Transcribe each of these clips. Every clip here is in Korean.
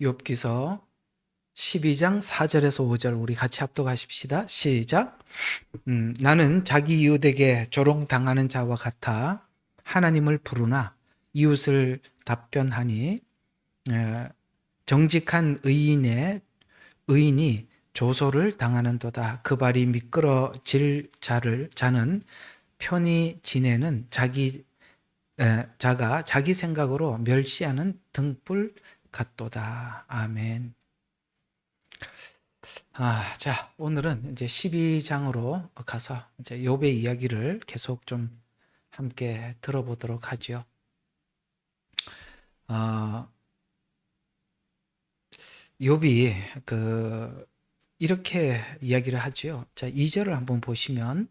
욥기서 12장 4절에서 5절 우리 같이 합독하십시다. 시작. 나는 자기 이웃에게 조롱당하는 자와 같아 하나님을 부르나 이웃을 답변하니 정직한 의인이 조소를 당하는도다. 그 발이 미끄러질 자는 편히 지내는 자가 자기 생각으로 멸시하는 등불 같도다. 아멘. 자, 오늘은 이제 12장으로 가서 이제 욥의 이야기를 계속 좀 함께 들어보도록 하죠. 욥이 이렇게 이야기를 하죠. 자, 2절을 한번 보시면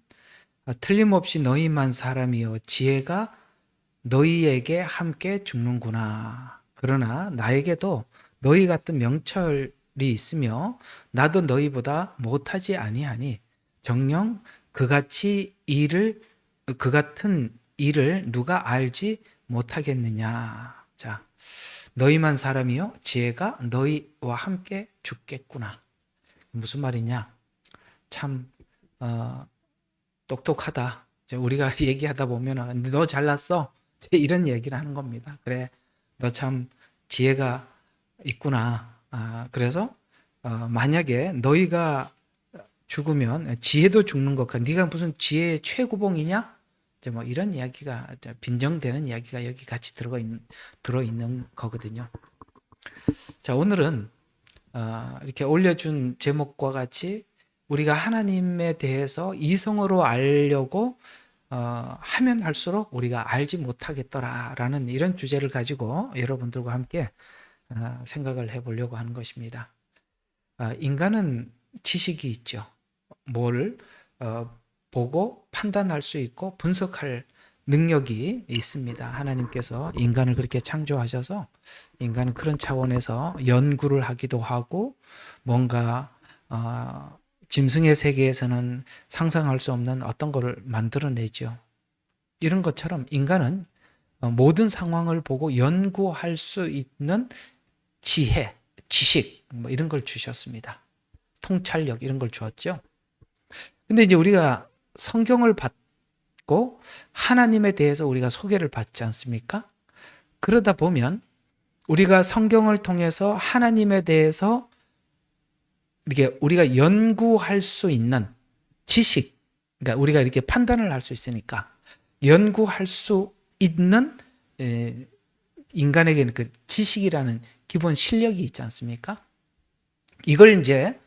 틀림없이 너희만 사람이여 지혜가 너희에게 함께 죽는구나. 그러나 나에게도 너희 같은 명철이 있으며 나도 너희보다 못하지 아니하니 정녕 그 같은 일을 누가 알지 못하겠느냐. 자, 너희만 사람이요 지혜가 너희와 함께 죽겠구나. 무슨 말이냐? 참 똑똑하다. 우리가 얘기하다 보면 너 잘났어. 이런 얘기를 하는 겁니다. 그래, 너 참 지혜가 있구나. 그래서 만약에 너희가 죽으면 지혜도 죽는 것 같아. 네가 무슨 지혜의 최고봉이냐? 뭐 이런 이야기가 빈정되는 이야기가 여기 같이 들어있는 거거든요. 자, 오늘은 이렇게 올려준 제목과 같이 우리가 하나님에 대해서 이성으로 알려고 하면 할수록 우리가 알지 못하겠더라라는 이런 주제를 가지고 여러분들과 함께 생각을 해보려고 하는 것입니다. 인간은 지식이 있죠. 뭘 보고 판단할 수 있고 분석할 능력이 있습니다. 하나님께서 인간을 그렇게 창조하셔서 인간은 그런 차원에서 연구를 하기도 하고 뭔가 짐승의 세계에서는 상상할 수 없는 어떤 것을 만들어내죠. 이런 것처럼 인간은 모든 상황을 보고 연구할 수 있는 지혜, 지식 뭐 이런 걸 주셨습니다. 통찰력 이런 걸 주었죠. 근데 이제 우리가 성경을 받고 하나님에 대해서 우리가 소개를 받지 않습니까? 그러다 보면 우리가 성경을 통해서 하나님에 대해서 이렇게 우리가 연구할 수 있는 지식, 그러니까 우리가 이렇게 판단을 할 수 있으니까 연구할 수 있는 인간에게는 그 지식이라는 기본 실력이 있지 않습니까? 이걸 이제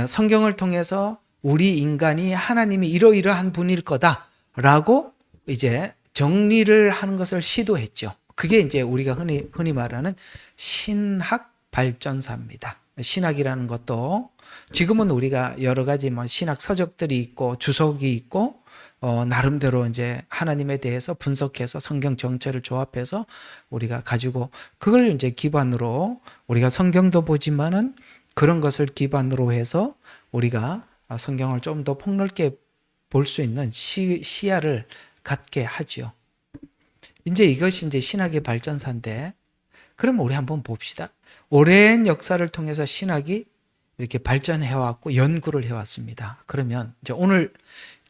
성경을 통해서 우리 인간이 하나님이 이러이러한 분일 거다라고 이제 정리를 하는 것을 시도했죠. 그게 이제 우리가 흔히 말하는 신학 발전사입니다. 신학이라는 것도 지금은 우리가 여러 가지 신학 서적들이 있고 주석이 있고 나름대로 이제 하나님에 대해서 분석해서 성경 전체를 조합해서 우리가 가지고 그걸 이제 기반으로 우리가 성경도 보지만은 그런 것을 기반으로 해서 우리가 성경을 좀 더 폭넓게 볼 수 있는 시야를 갖게 하죠. 이제 이것이 이제 신학의 발전사인데, 그럼 우리 한번 봅시다. 오랜 역사를 통해서 신학이 이렇게 발전해왔고 연구를 해왔습니다. 그러면 이제 오늘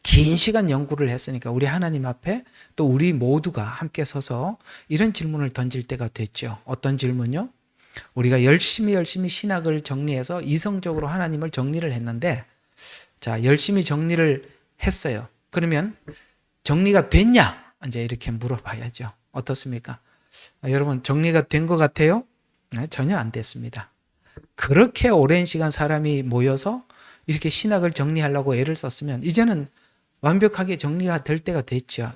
긴 시간 연구를 했으니까 우리 하나님 앞에 또 우리 모두가 함께 서서 이런 질문을 던질 때가 됐죠. 어떤 질문요? 우리가 열심히 신학을 정리해서 이성적으로 하나님을 정리를 했는데, 자, 열심히 정리를 했어요. 그러면 정리가 됐냐? 이제 이렇게 물어봐야죠. 어떻습니까? 여러분, 정리가 된 것 같아요? 전혀 안 됐습니다. 그렇게 오랜 시간 사람이 모여서 이렇게 신학을 정리하려고 애를 썼으면 이제는 완벽하게 정리가 될 때가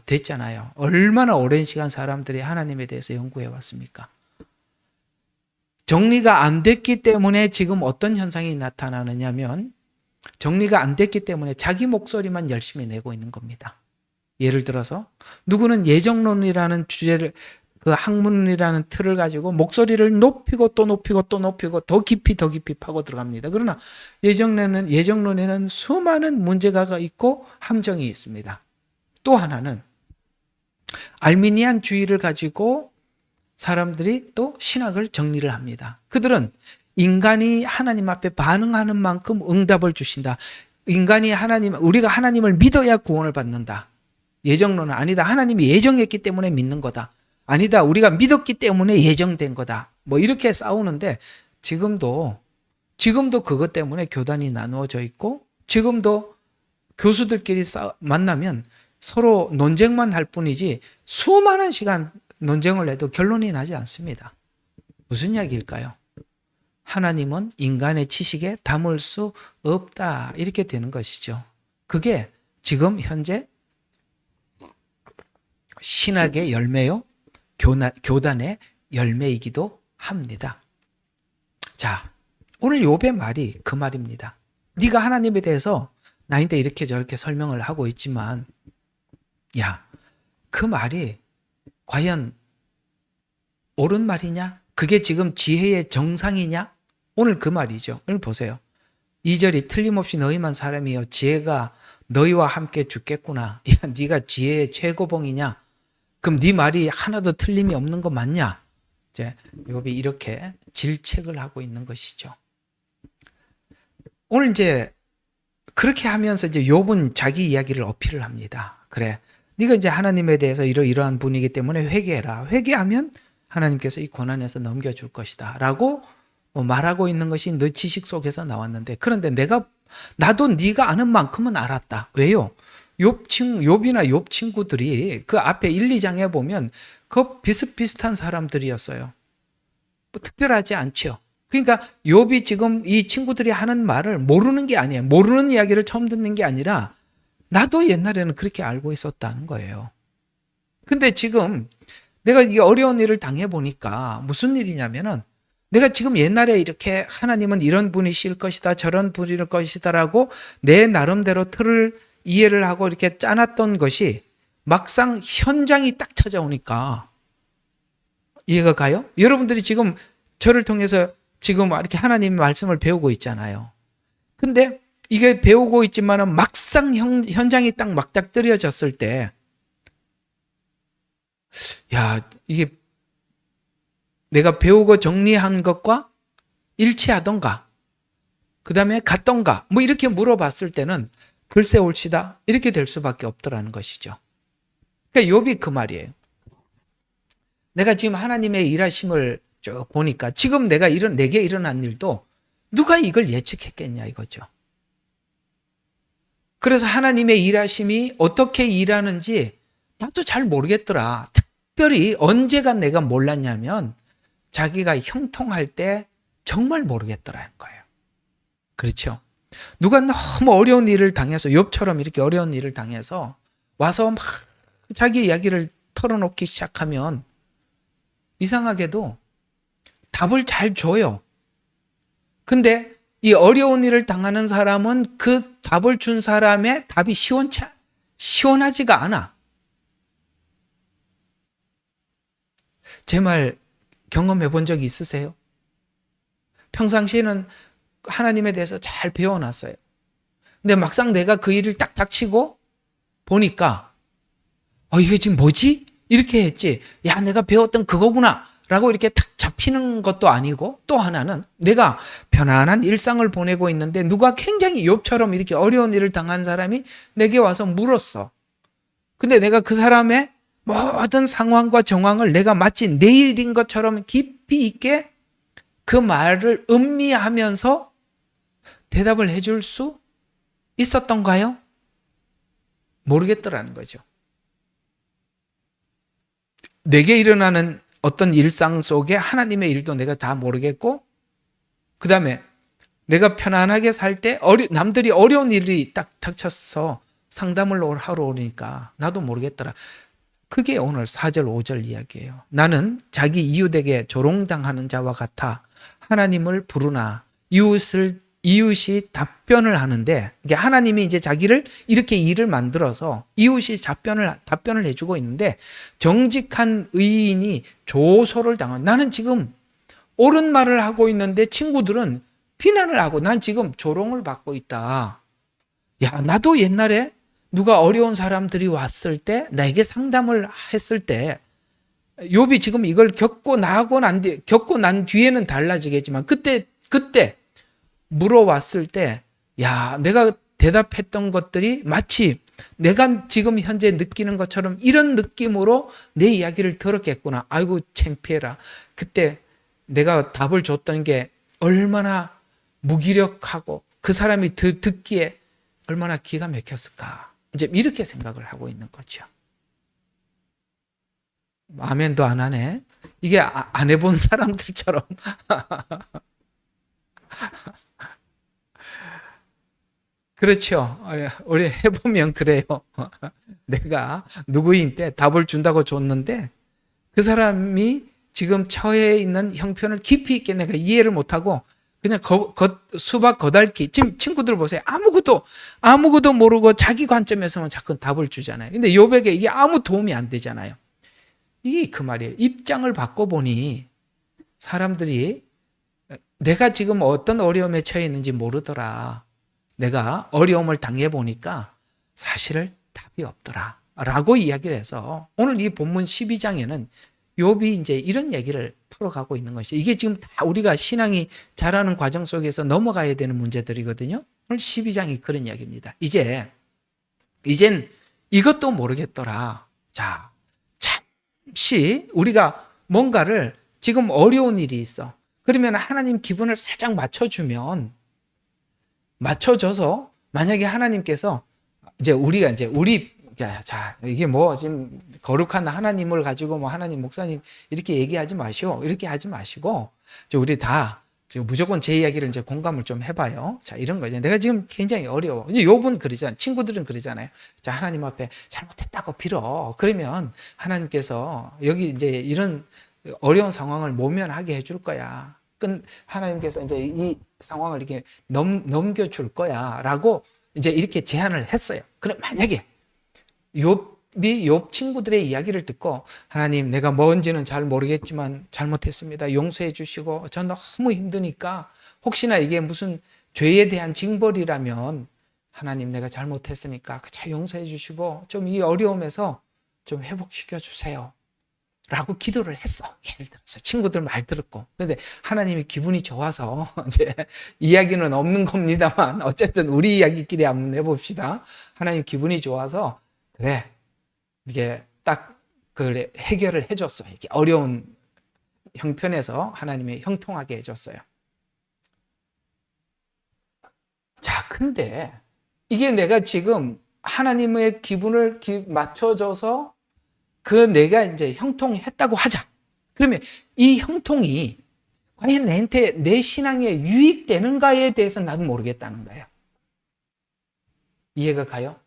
됐잖아요. 얼마나 오랜 시간 사람들이 하나님에 대해서 연구해 왔습니까? 정리가 안 됐기 때문에 지금 어떤 현상이 나타나느냐면 정리가 안 됐기 때문에 자기 목소리만 열심히 내고 있는 겁니다. 예를 들어서 누구는 예정론이라는 주제를 그 학문이라는 틀을 가지고 목소리를 높이고 또 높이고 또 높이고 더 깊이 파고 들어갑니다. 그러나 예정론에는 수많은 문제가 있고 함정이 있습니다. 또 하나는 알미니안주의를 가지고 사람들이 또 신학을 정리를 합니다. 그들은 인간이 하나님 앞에 반응하는 만큼 응답을 주신다. 우리가 하나님을 믿어야 구원을 받는다. 예정론은 아니다. 하나님이 예정했기 때문에 믿는 거다. 아니다. 우리가 믿었기 때문에 예정된 거다. 뭐 이렇게 싸우는데 지금도 그것 때문에 교단이 나누어져 있고 지금도 교수들끼리 만나면 서로 논쟁만 할 뿐이지 수많은 시간 논쟁을 해도 결론이 나지 않습니다. 무슨 이야기일까요? 하나님은 인간의 지식에 담을 수 없다. 이렇게 되는 것이죠. 그게 지금 현재 신학의 열매요. 교단의 열매이기도 합니다. 자, 오늘 욥의 말이 그 말입니다. 네가 하나님에 대해서 나한테 이렇게 저렇게 설명을 하고 있지만 야, 그 말이 과연 옳은 말이냐? 그게 지금 지혜의 정상이냐? 오늘 그 말이죠. 오늘 보세요. 2절이 틀림없이 너희만 사람이여 지혜가 너희와 함께 죽겠구나. 야, 네가 지혜의 최고봉이냐? 그럼 네 말이 하나도 틀림이 없는 거 맞냐? 이제 욥이 이렇게 질책을 하고 있는 것이죠. 오늘 이제 그렇게 하면서 이제 욥은 자기 이야기를 어필을 합니다. 그래, 네가 이제 하나님에 대해서 이러이러한 분이기 때문에 회개해라. 회개하면 하나님께서 이 고난에서 넘겨줄 것이다. 라고 말하고 있는 것이 너 지식 속에서 나왔는데, 그런데 나도 네가 아는 만큼은 알았다. 왜요? 욥이나 욥 친구들이 그 앞에 1, 2장에 보면 그 비슷비슷한 사람들이었어요. 뭐 특별하지 않죠. 그러니까 욥이 지금 이 친구들이 하는 말을 모르는 게 아니에요. 모르는 이야기를 처음 듣는 게 아니라 나도 옛날에는 그렇게 알고 있었다는 거예요. 근데 지금 내가 이 어려운 일을 당해보니까 무슨 일이냐면은 내가 지금 옛날에 이렇게 하나님은 이런 분이실 것이다, 저런 분일 것이다라고 내 나름대로 틀을 이해를 하고 이렇게 짜놨던 것이 막상 현장이 딱 찾아오니까 이해가 가요? 여러분들이 지금 저를 통해서 지금 이렇게 하나님의 말씀을 배우고 있잖아요. 근데 이게 배우고 있지만은 막상 현장이 딱 맞닥뜨려졌을 때, 야, 이게 내가 배우고 정리한 것과 일치하던가, 그 다음에 같던가, 뭐 이렇게 물어봤을 때는 글쎄 옳시다 이렇게 될 수밖에 없더라는 것이죠. 그러니까 욥이 그 말이에요. 내가 지금 하나님의 일하심을 쭉 보니까 지금 내게 일어난 일도 누가 이걸 예측했겠냐 이거죠. 그래서 하나님의 일하심이 어떻게 일하는지 나도 잘 모르겠더라. 특별히 언제가 내가 몰랐냐면 자기가 형통할 때 정말 모르겠더라는 거예요. 그렇죠? 누가 너무 어려운 일을 당해서 욥처럼 이렇게 어려운 일을 당해서 와서 막 자기 이야기를 털어놓기 시작하면 이상하게도 답을 잘 줘요. 근데 이 어려운 일을 당하는 사람은 그 답을 준 사람의 답이 시원하지가 않아. 제 말 경험해 본 적이 있으세요? 평상시에는 하나님에 대해서 잘 배워놨어요. 근데 막상 내가 그 일을 딱 닥치고 보니까 이게 지금 뭐지? 이렇게 했지. 야, 내가 배웠던 그거구나 라고 이렇게 탁 잡히는 것도 아니고, 또 하나는 내가 편안한 일상을 보내고 있는데 누가 굉장히 욥처럼 이렇게 어려운 일을 당한 사람이 내게 와서 물었어. 근데 내가 그 사람의 모든 상황과 정황을 내가 마치 내 일인 것처럼 깊이 있게 그 말을 음미하면서 대답을 해줄 수 있었던가요? 모르겠더라는 거죠. 내게 일어나는 어떤 일상 속에 하나님의 일도 내가 다 모르겠고, 그 다음에 내가 편안하게 살 때 남들이 어려운 일이 딱 닥쳐서 상담을 하러 오니까 나도 모르겠더라. 그게 오늘 4절 5절 이야기예요. 나는 자기 이웃에게 조롱당하는 자와 같아 하나님을 부르나 이웃이 답변을 하는데, 이게 하나님이 이제 자기를 이렇게 일을 만들어서 이웃이 답변을 해주고 있는데 정직한 의인이 조소를 당한. 나는 지금 옳은 말을 하고 있는데 친구들은 비난을 하고 난 지금 조롱을 받고 있다. 야, 나도 옛날에 누가 어려운 사람들이 왔을 때 나에게 상담을 했을 때 욥이 지금 이걸 겪고 난 뒤에는 달라지겠지만 그때 물어왔을 때, 야, 내가 대답했던 것들이 마치 내가 지금 현재 느끼는 것처럼 이런 느낌으로 내 이야기를 들었겠구나. 아이고, 창피해라. 그때 내가 답을 줬던 게 얼마나 무기력하고 그 사람이 듣기에 얼마나 기가 막혔을까. 이제 이렇게 생각을 하고 있는 거죠. 아멘도 안 하네. 이게 안 해본 사람들처럼. 그렇죠. 우리 해보면 그래요. 내가 누구인데 답을 준다고 줬는데 그 사람이 지금 처해 있는 형편을 깊이 있게 내가 이해를 못하고 그냥 수박 거달기. 지금 친구들 보세요. 아무것도 모르고 자기 관점에서만 자꾸 답을 주잖아요. 근데 욥에게 이게 아무 도움이 안 되잖아요. 이게 그 말이에요. 입장을 바꿔보니 사람들이 내가 지금 어떤 어려움에 처해 있는지 모르더라. 내가 어려움을 당해보니까 사실 답이 없더라. 라고 이야기를 해서 오늘 이 본문 12장에는 욥이 이제 이런 얘기를 풀어가고 있는 것이 이게 지금 다 우리가 신앙이 자라는 과정 속에서 넘어가야 되는 문제들이거든요. 오늘 12장이 그런 이야기입니다. 이젠 이것도 모르겠더라. 자, 잠시 우리가 뭔가를 지금 어려운 일이 있어. 그러면 하나님 기분을 살짝 맞춰줘서 만약에 하나님께서 자, 이게 뭐 지금 거룩한 하나님을 가지고 뭐 하나님 목사님 이렇게 얘기하지 마시오. 이렇게 하지 마시고 우리 다 지금 무조건 제 이야기를 이제 공감을 좀 해봐요. 자, 이런 거죠. 내가 지금 굉장히 어려워. 이제 욥은 그러잖아요. 친구들은 그러잖아요. 자, 하나님 앞에 잘못했다고 빌어. 그러면 하나님께서 여기 이제 이런 어려운 상황을 모면하게 해줄 거야. 하나님께서 이제 이 상황을 이렇게 넘겨줄 거야. 라고 이제 이렇게 제안을 했어요. 그럼 만약에 욥 친구들의 이야기를 듣고 하나님 내가 뭔지는 잘 모르겠지만 잘못했습니다. 용서해 주시고 전 너무 힘드니까 혹시나 이게 무슨 죄에 대한 징벌이라면 하나님 내가 잘못했으니까 잘 용서해 주시고 좀 이 어려움에서 좀 회복시켜 주세요. 라고 기도를 했어. 예를 들어서 친구들 말 들었고. 그런데 하나님이 기분이 좋아서 이제 이야기는 없는 겁니다만 어쨌든 우리 이야기끼리 한번 해봅시다. 하나님 기분이 좋아서 그래 이게 딱 그래 해결을 해줬어. 이게 어려운 형편에서 하나님이 형통하게 해줬어요. 자, 근데 이게 내가 지금 하나님의 기분을 맞춰줘서 내가 이제 형통했다고 하자. 그러면 이 형통이 과연 내 신앙에 유익되는가에 대해서 나도 모르겠다는 거예요. 이해가 가요?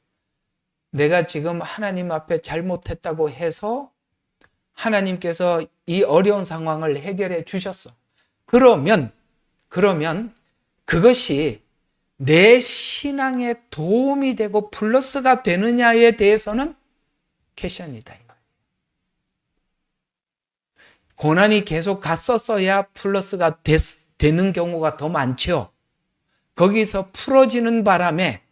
내가 지금 하나님 앞에 잘못했다고 해서 하나님께서 이 어려운 상황을 해결해 주셨어. 그러면 그것이 내 신앙에 도움이 되고 플러스가 되느냐에 대해서는 퀘션이다. 고난이 계속 갔었어야 플러스가 되는 경우가 더 많죠. 거기서 풀어지는 바람에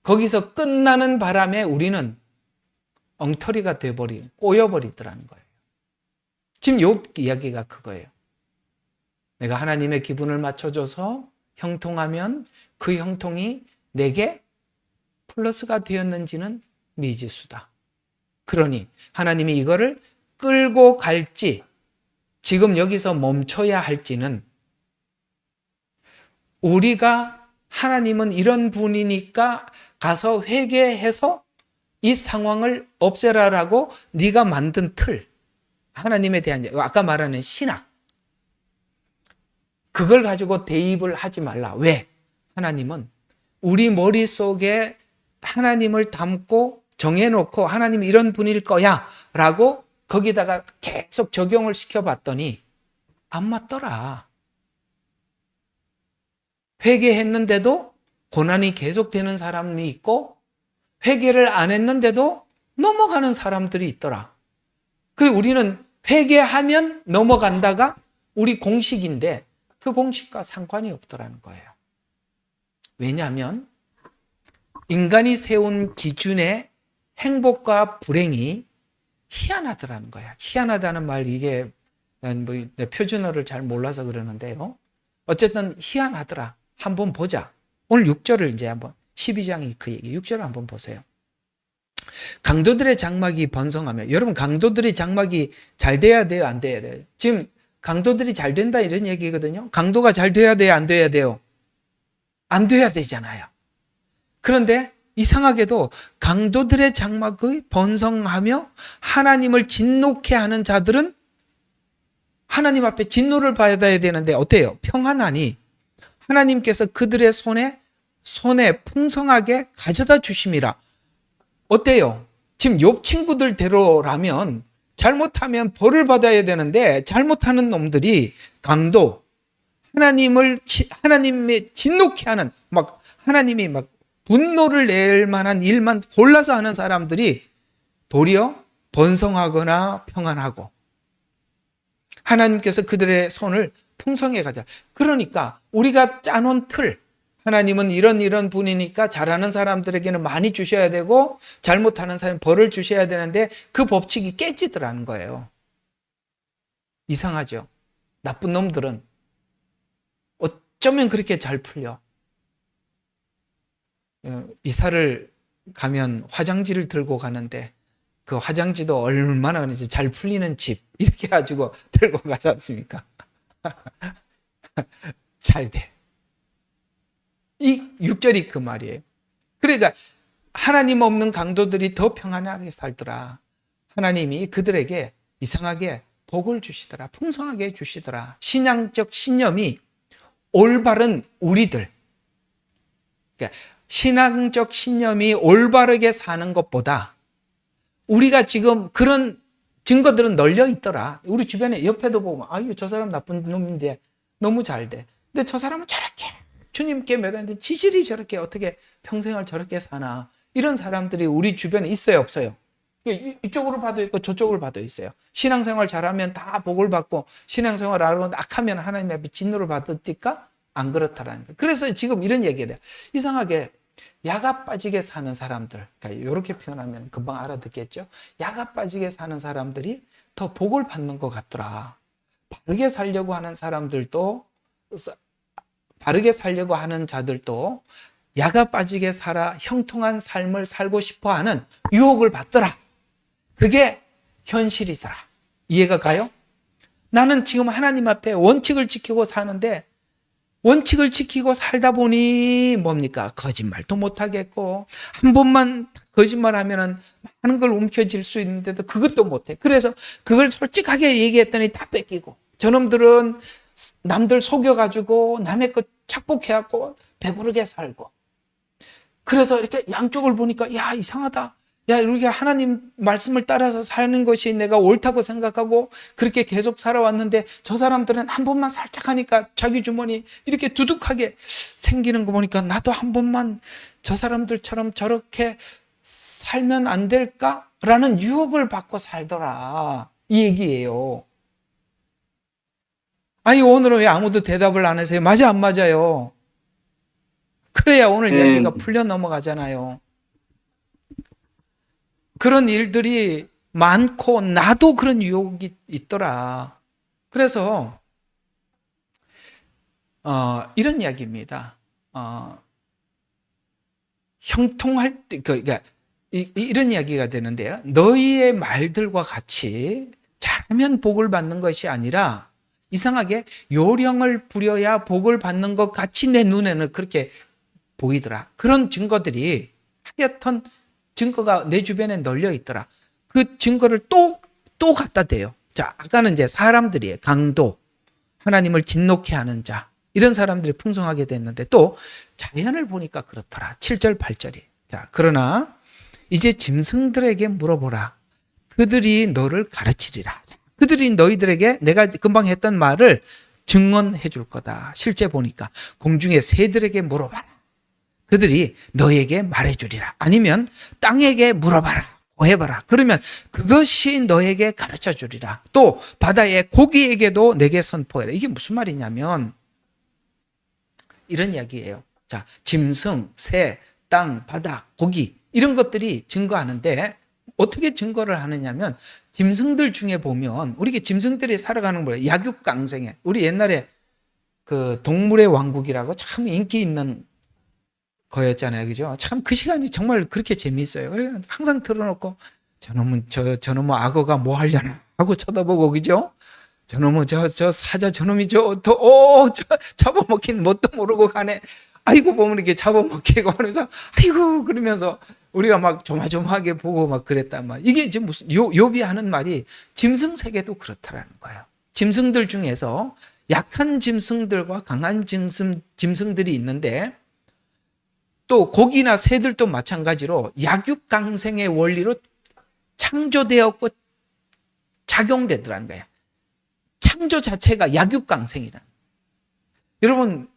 거기서 끝나는 바람에 우리는 엉터리가 꼬여버리더라는 거예요. 지금 욥 이야기가 그거예요. 내가 하나님의 기분을 맞춰줘서 형통하면 그 형통이 내게 플러스가 되었는지는 미지수다. 그러니 하나님이 이거를 끌고 갈지 지금 여기서 멈춰야 할지는 우리가 하나님은 이런 분이니까 가서 회개해서 이 상황을 없애라라고 네가 만든 틀, 하나님에 대한 아까 말하는 신학, 그걸 가지고 대입을 하지 말라. 왜? 하나님은 우리 머릿속에 하나님을 담고 정해놓고 하나님이 이런 분일 거야 라고 거기다가 계속 적용을 시켜봤더니 안 맞더라. 회개했는데도 고난이 계속되는 사람이 있고 회개를 안 했는데도 넘어가는 사람들이 있더라. 그리고 우리는 회개하면 넘어간다가 우리 공식인데 그 공식과 상관이 없더라는 거예요. 왜냐하면 인간이 세운 기준의 행복과 불행이 희한하더라는 거야. 희한하다는 말, 이게 뭐 표준어를 잘 몰라서 그러는데요. 어쨌든 희한하더라. 한번 보자. 오늘 6절을 이제 한번, 12장이 그 얘기, 6절을 한번 보세요. 강도들의 장막이 번성하며, 여러분 강도들의 장막이 잘 돼야 돼요, 안 돼야 돼요? 지금 강도들이 잘 된다 이런 얘기거든요. 강도가 잘 돼야 돼요, 안 돼야 돼요? 안 돼야 되잖아요. 그런데 이상하게도 강도들의 장막이 번성하며 하나님을 진노케 하는 자들은 하나님 앞에 진노를 받아야 되는데 어때요? 평안하니 하나님께서 그들의 손에 풍성하게 가져다 주심이라. 어때요? 지금 욥 친구들대로라면 잘못하면 벌을 받아야 되는데 잘못하는 놈들이 강도, 하나님의 진노케 하는, 막 하나님이 막 분노를 낼 만한 일만 골라서 하는 사람들이 도리어 번성하거나 평안하고, 하나님께서 그들의 손을 풍성해 가자. 그러니까 우리가 짜놓은 틀, 하나님은 이런 분이니까 잘하는 사람들에게는 많이 주셔야 되고 잘못하는 사람 벌을 주셔야 되는데 그 법칙이 깨지더라는 거예요. 이상하죠? 나쁜 놈들은 어쩌면 그렇게 잘 풀려. 이사를 가면 화장지를 들고 가는데 그 화장지도 얼마나 그런지 잘 풀리는 집 이렇게 가지고 들고 가지 않습니까? 잘 돼. 이 6절이 그 말이에요. 그러니까 하나님 없는 강도들이 더 평안하게 살더라. 하나님이 그들에게 이상하게 복을 주시더라. 풍성하게 주시더라. 신앙적 신념이 올바른 우리들, 그러니까 신앙적 신념이 올바르게 사는 것보다 우리가 지금 그런 증거들은 널려 있더라. 우리 주변에 옆에도 보면 아유 저 사람 나쁜 놈인데 너무 잘 돼. 근데 저 사람은 저렇게 주님께 매달리는데 지질이 저렇게 어떻게 평생을 저렇게 사나. 이런 사람들이 우리 주변에 있어요, 없어요? 이쪽으로 봐도 있고 저쪽으로 봐도 있어요. 신앙생활 잘하면 다 복을 받고 신앙생활 악하면 하나님 앞에 진노를 받을까? 안 그렇다라는 거예요. 그래서 지금 이런 얘기가 돼요. 이상하게 야가 빠지게 사는 사람들, 그러니까 이렇게 표현하면 금방 알아듣겠죠? 야가 빠지게 사는 사람들이 더 복을 받는 것 같더라. 바르게 살려고 하는 사람들도, 바르게 살려고 하는 자들도 야가 빠지게 살아 형통한 삶을 살고 싶어 하는 유혹을 받더라. 그게 현실이더라. 이해가 가요? 나는 지금 하나님 앞에 원칙을 지키고 사는데 원칙을 지키고 살다 보니 뭡니까? 거짓말도 못하겠고 한 번만 거짓말하면 많은 걸 움켜쥘 수 있는데도 그것도 못해. 그래서 그걸 솔직하게 얘기했더니 다 뺏기고, 저놈들은 남들 속여가지고 남의 것 착복해갖고 배부르게 살고, 그래서 이렇게 양쪽을 보니까 야 이상하다. 야 우리가 하나님 말씀을 따라서 사는 것이 내가 옳다고 생각하고 그렇게 계속 살아왔는데 저 사람들은 한 번만 살짝 하니까 자기 주머니 이렇게 두둑하게 생기는 거 보니까 나도 한 번만 저 사람들처럼 저렇게 살면 안 될까? 라는 유혹을 받고 살더라. 이 얘기예요. 아니 오늘은 왜 아무도 대답을 안 하세요? 맞아 안 맞아요? 그래야 오늘 얘기가 풀려 넘어가잖아요. 그런 일들이 많고 나도 그런 유혹이 있더라. 그래서 이런 이야기입니다. 형통할 때, 그러니까 이런 이야기가 되는데요. 너희의 말들과 같이 잘하면 복을 받는 것이 아니라 이상하게 요령을 부려야 복을 받는 것 같이 내 눈에는 그렇게 보이더라. 그런 증거들이 하여튼 증거가 내 주변에 널려 있더라. 그 증거를 또 갖다 대요. 자, 아까는 이제 사람들이에요. 강도, 하나님을 진노케 하는 자, 이런 사람들이 풍성하게 됐는데 또 자연을 보니까 그렇더라. 7절, 8절이. 자, 그러나 이제 짐승들에게 물어보라. 그들이 너를 가르치리라. 그들이 너희들에게 내가 금방 했던 말을 증언해 줄 거다. 실제 보니까 공중의 새들에게 물어봐라. 그들이 너에게 말해주리라. 아니면 땅에게 물어봐라. 고해봐라. 그러면 그것이 너에게 가르쳐 주리라. 또 바다의 고기에게도 내게 선포해라. 이게 무슨 말이냐면 이런 이야기예요. 자, 짐승, 새, 땅, 바다, 고기 이런 것들이 증거하는데 어떻게 증거를 하느냐면 짐승들 중에 보면 우리 짐승들이 살아가는 거예요. 약육강생에. 우리 옛날에 그 동물의 왕국이라고 참 인기 있는 거였잖아요. 그죠? 참 그 시간이 정말 그렇게 재미있어요. 그래 항상 틀어놓고 저놈은 악어가 뭐 하려나 하고 쳐다보고, 그죠? 저놈은 저 사자 저놈이 저 잡아먹힌 뭣도 모르고 가네. 아이고 보면 이렇게 잡아먹히고 하면서 아이고 그러면서 우리가 막 조마조마하게 보고 막 그랬단 말. 이게 지금 무슨 욥이 하는 말이 짐승 세계도 그렇다라는 거예요. 짐승들 중에서 약한 짐승들과 강한 짐승들이 있는데, 또 고기나 새들도 마찬가지로 약육강생의 원리로 창조되었고 작용되더라는 거예요. 창조 자체가 약육강생이라는. 여러분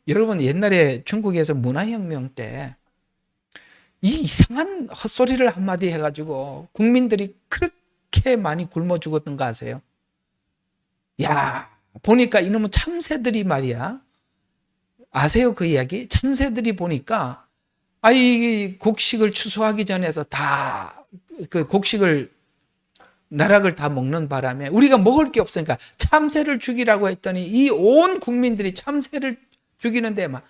옛날에 중국에서 문화혁명 때 이 이상한 헛소리를 한마디 해가지고 국민들이 그렇게 많이 굶어 죽었던 거 아세요? 야, 보니까 이놈의 참새들이 말이야. 아세요 그 이야기? 참새들이 보니까 이 곡식을 추수하기 전에서 다 그 곡식을 나락을 다 먹는 바람에 우리가 먹을 게 없으니까 참새를 죽이라고 했더니 이 온 국민들이 참새를 죽이는데 막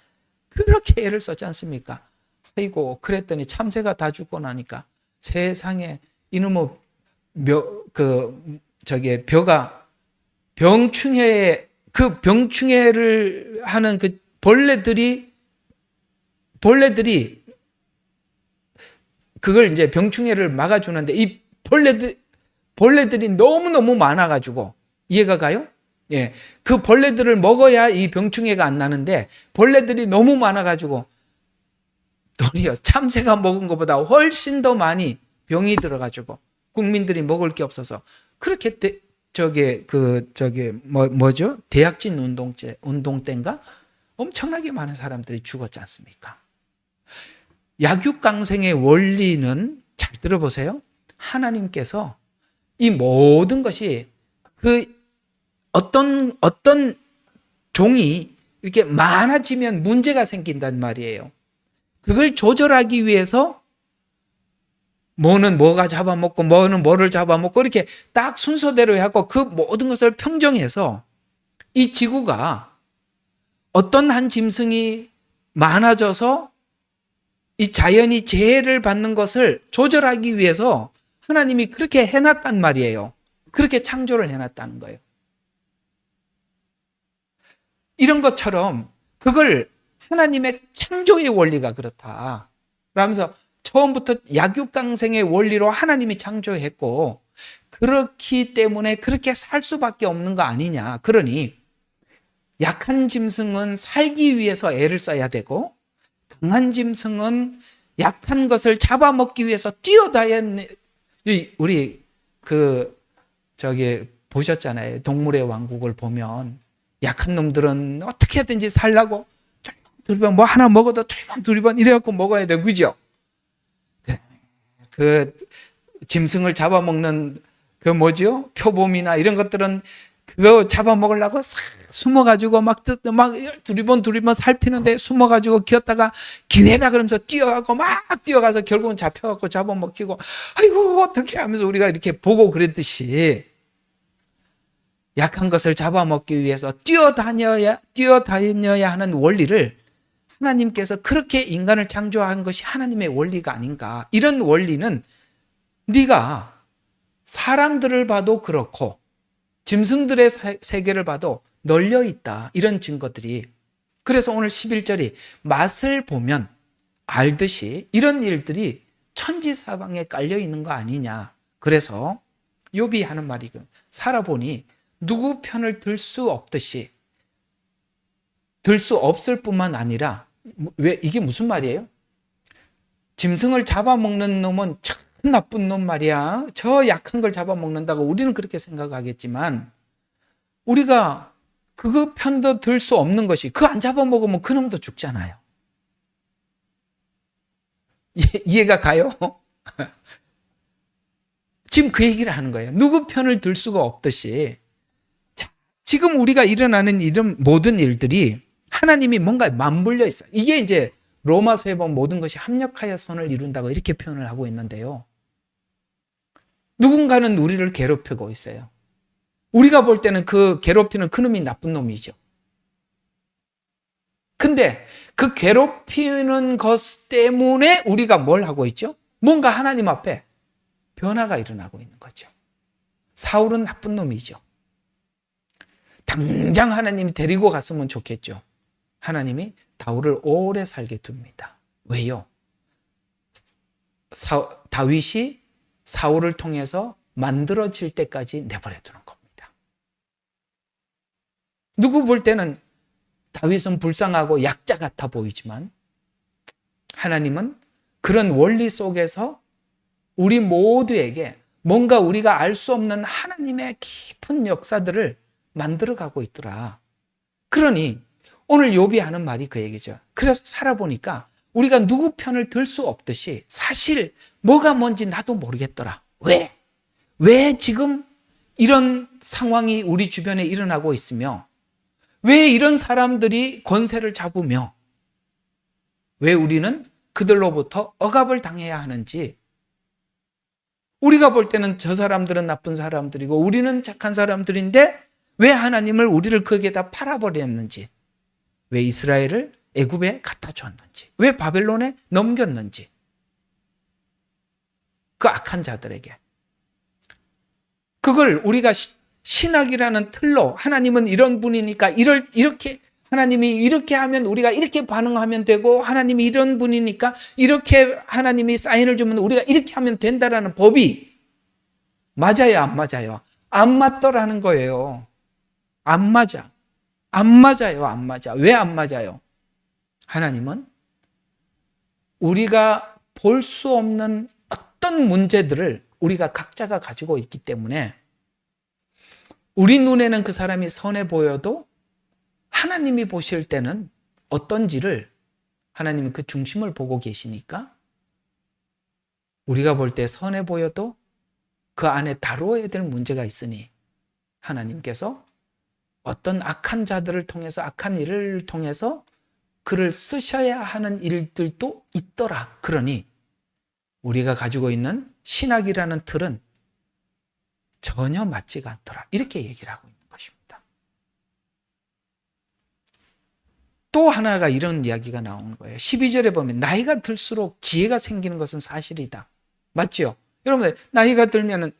그렇게 애를 썼지 않습니까? 아이고 그랬더니 참새가 다 죽고 나니까 세상에 이놈의 벼가 병충해를 하는 그 벌레들이 그걸 이제 병충해를 막아주는데 이 벌레들이 너무너무 많아가지고, 이해가 가요? 예. 그 벌레들을 먹어야 이 병충해가 안 나는데 벌레들이 너무 많아가지고 도리어 참새가 먹은 것보다 훨씬 더 많이 병이 들어가지고 국민들이 먹을 게 없어서 그렇게 뭐죠? 대약진 운동 때인가? 엄청나게 많은 사람들이 죽었지 않습니까? 약육강생의 원리는 잘 들어보세요. 하나님께서 이 모든 것이 그 어떤 종이 이렇게 많아지면 문제가 생긴단 말이에요. 그걸 조절하기 위해서 뭐는 뭐가 잡아먹고 뭐는 뭐를 잡아먹고 이렇게 딱 순서대로 해갖고 그 모든 것을 평정해서 이 지구가 어떤 한 짐승이 많아져서 이 자연이 재해를 받는 것을 조절하기 위해서 하나님이 그렇게 해놨단 말이에요. 그렇게 창조를 해놨다는 거예요. 이런 것처럼 그걸 하나님의 창조의 원리가 그렇다 라면서 처음부터 약육강생의 원리로 하나님이 창조했고, 그렇기 때문에 그렇게 살 수밖에 없는 거 아니냐. 그러니 약한 짐승은 살기 위해서 애를 써야 되고 강한 짐승은 약한 것을 잡아먹기 위해서 뛰어다니는, 우리 보셨잖아요. 동물의 왕국을 보면 약한 놈들은 어떻게든지 살라고 두리번 뭐 하나 먹어도 두리번 이래갖고 먹어야 돼, 그죠? 그 짐승을 잡아먹는 그 뭐죠? 표범이나 이런 것들은 그거 잡아먹으려고 싹 숨어가지고 막 두리번 살피는데 숨어가지고 기었다가 기회다 그러면서 뛰어가고 막 뛰어가서 결국은 잡혀갖고 잡아먹히고 아이고 어떻게 하면서 우리가 이렇게 보고 그랬듯이 약한 것을 잡아먹기 위해서 뛰어다녀야 하는 원리를 하나님께서 그렇게 인간을 창조한 것이 하나님의 원리가 아닌가. 이런 원리는 네가 사람들을 봐도 그렇고 짐승들의 세계를 봐도 널려 있다. 이런 증거들이. 그래서 오늘 11절이 맛을 보면 알듯이 이런 일들이 천지사방에 깔려 있는 거 아니냐. 그래서 욥이 하는 말이 살아보니 누구 편을 들 수 없듯이, 들 수 없을 뿐만 아니라, 왜 이게 무슨 말이에요? 짐승을 잡아먹는 놈은 참 나쁜 놈 말이야. 저 약한 걸 잡아먹는다고 우리는 그렇게 생각하겠지만, 우리가 그 편도 들 수 없는 것이, 그거 안 잡아먹으면 그 놈도 죽잖아요. 이해가 가요? 지금 그 얘기를 하는 거예요. 누구 편을 들 수가 없듯이. 자, 지금 우리가 일어나는 이런 모든 일들이 하나님이 뭔가 맞물려 있어요. 이게 이제 로마서에 보면 모든 것이 합력하여 선을 이룬다고 이렇게 표현을 하고 있는데요. 누군가는 우리를 괴롭히고 있어요. 우리가 볼 때는 그 괴롭히는 그놈이 나쁜 놈이죠. 근데 그 괴롭히는 것 때문에 우리가 뭘 하고 있죠? 뭔가 하나님 앞에 변화가 일어나고 있는 거죠. 사울은 나쁜 놈이죠. 당장 하나님이 데리고 갔으면 좋겠죠. 하나님이 다윗을 오래 살게 둡니다. 왜요? 다윗이 사울을 통해서 만들어질 때까지 내버려 두는 겁니다. 누구 볼 때는 다윗은 불쌍하고 약자 같아 보이지만 하나님은 그런 원리 속에서 우리 모두에게 뭔가 우리가 알 수 없는 하나님의 깊은 역사들을 만들어가고 있더라. 그러니 오늘 욥이 하는 말이 그 얘기죠. 그래서 살아보니까 우리가 누구 편을 들 수 없듯이 사실 뭐가 뭔지 나도 모르겠더라. 왜? 왜 지금 이런 상황이 우리 주변에 일어나고 있으며 왜 이런 사람들이 권세를 잡으며 왜 우리는 그들로부터 억압을 당해야 하는지 우리가 볼 때는 저 사람들은 나쁜 사람들이고 우리는 착한 사람들인데 왜 하나님을 우리를 거기에다 팔아버렸는지 왜 이스라엘을 애굽에 갖다 줬는지 왜 바벨론에 넘겼는지 그 악한 자들에게 그걸 우리가 신학이라는 틀로 하나님은 이런 분이니까 이렇게 하나님이 이렇게 하면 우리가 이렇게 반응하면 되고 하나님이 이런 분이니까 이렇게 하나님이 사인을 주면 우리가 이렇게 하면 된다라는 법이 맞아요, 안 맞아요? 안 맞더라는 거예요. 안 맞아. 안 맞아요, 안 맞아. 왜 안 맞아요? 하나님은 우리가 볼 수 없는 어떤 문제들을 우리가 각자가 가지고 있기 때문에 우리 눈에는 그 사람이 선해 보여도 하나님이 보실 때는 어떤지를 하나님은 그 중심을 보고 계시니까 우리가 볼 때 선해 보여도 그 안에 다루어야 될 문제가 있으니 하나님께서 어떤 악한 자들을 통해서 악한 일을 통해서 그를 쓰셔야 하는 일들도 있더라. 그러니 우리가 가지고 있는 신학이라는 틀은 전혀 맞지가 않더라. 이렇게 얘기를 하고 있는 것입니다. 또 하나가 이런 이야기가 나오는 거예요. 12절에 보면 나이가 들수록 지혜가 생기는 것은 사실이다. 맞죠? 여러분 나이가 들면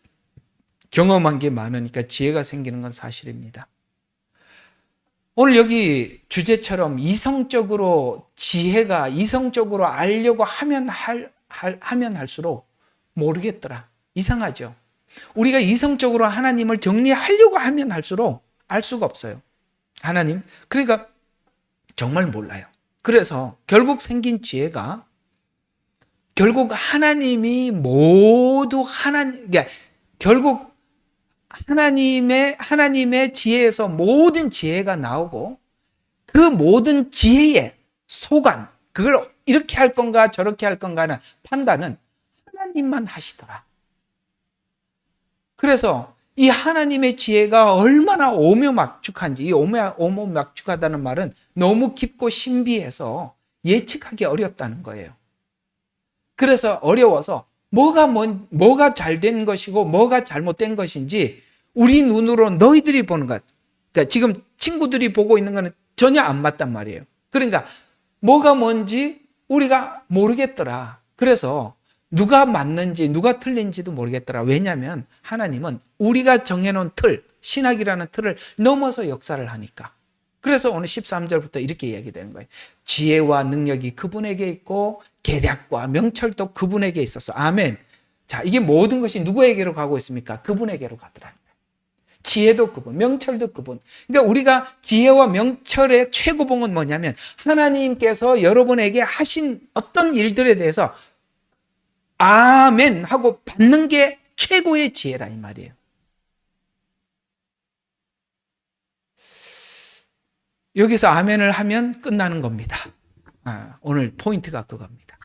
경험한 게 많으니까 지혜가 생기는 건 사실입니다. 오늘 여기 주제처럼 이성적으로 지혜가 이성적으로 알려고 하면 할수록 모르겠더라. 이상하죠? 우리가 이성적으로 하나님을 정리하려고 하면 할수록 알 수가 없어요. 하나님, 그러니까 정말 몰라요. 그래서 결국 생긴 지혜가 결국 하나님이 모두 그러니까 결국 하나님의 지혜에서 모든 지혜가 나오고 그 모든 지혜의 소관, 그걸 이렇게 할 건가 저렇게 할 건가는 판단은 하나님만 하시더라. 그래서 이 하나님의 지혜가 얼마나 오묘막축한지, 이 오묘막축하다는 말은 너무 깊고 신비해서 예측하기 어렵다는 거예요. 그래서 어려워서 뭐가 잘된 것이고 뭐가 잘못된 것인지 우리 눈으로 너희들이 보는 것, 그러니까 지금 친구들이 보고 있는 것은 전혀 안 맞단 말이에요. 그러니까 뭐가 뭔지 우리가 모르겠더라. 그래서 누가 맞는지 누가 틀린지도 모르겠더라. 왜냐하면 하나님은 우리가 정해놓은 틀, 신학이라는 틀을 넘어서 역사를 하니까. 그래서 오늘 13절부터 이렇게 이야기되는 거예요. 지혜와 능력이 그분에게 있고 계략과 명철도 그분에게 있었어. 아멘. 자, 이게 모든 것이 누구에게로 가고 있습니까? 그분에게로 가더라는 거예요. 지혜도 그분, 명철도 그분. 그러니까 우리가 지혜와 명철의 최고봉은 뭐냐면 하나님께서 여러분에게 하신 어떤 일들에 대해서 아멘 하고 받는 게 최고의 지혜라 이 말이에요. 여기서 아멘을 하면 끝나는 겁니다. 오늘 포인트가 그겁니다.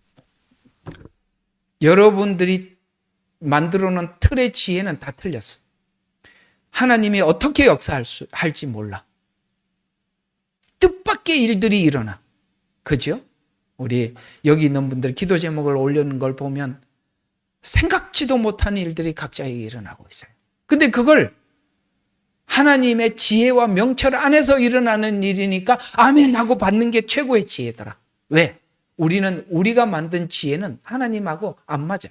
여러분들이 만들어 놓은 틀의 지혜는 다 틀렸어. 하나님이 어떻게 역사할지 몰라. 뜻밖의 일들이 일어나. 그죠? 우리 여기 있는 분들 기도 제목을 올리는 걸 보면 생각지도 못한 일들이 각자에게 일어나고 있어요. 근데 그걸 하나님의 지혜와 명철 안에서 일어나는 일이니까 아멘 하고 받는 게 최고의 지혜더라. 왜? 우리가 만든 지혜는 하나님하고 안 맞아.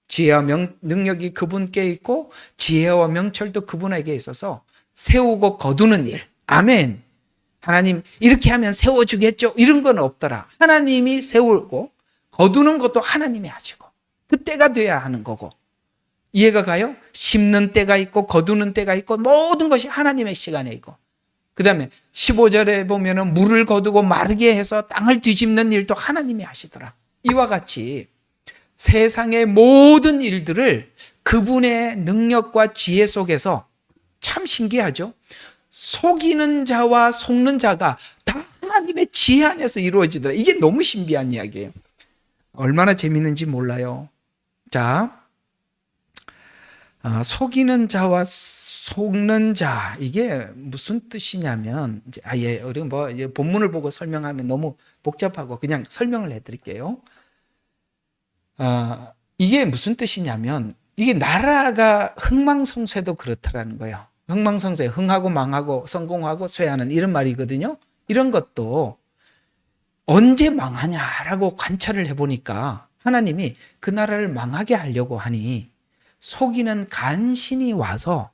지혜와 능력이 그분께 있고 지혜와 명철도 그분에게 있어서 세우고 거두는 일. 아멘. 하나님 이렇게 하면 세워주겠죠. 이런 건 없더라. 하나님이 세우고 거두는 것도 하나님이 하시고 그때가 돼야 하는 거고. 이해가 가요? 심는 때가 있고 거두는 때가 있고 모든 것이 하나님의 시간에 있고 그 다음에 15절에 보면은 물을 거두고 마르게 해서 땅을 뒤집는 일도 하나님이 하시더라. 이와 같이 세상의 모든 일들을 그분의 능력과 지혜 속에서 참 신기하죠. 속이는 자와 속는 자가 다 하나님의 지혜 안에서 이루어지더라. 이게 너무 신비한 이야기예요. 얼마나 재밌는지 몰라요. 자, 속이는 자와 속는 자, 이게 무슨 뜻이냐면, 우리 본문을 보고 설명하면 너무 복잡하고 그냥 설명을 해드릴게요. 이게 무슨 뜻이냐면, 이게 나라가 흥망성쇠도 그렇다라는 거예요. 흥망성쇠, 흥하고 망하고 성공하고 쇠하는 이런 말이거든요. 이런 것도 언제 망하냐라고 관찰을 해보니까 하나님이 그 나라를 망하게 하려고 하니 속이는 간신이 와서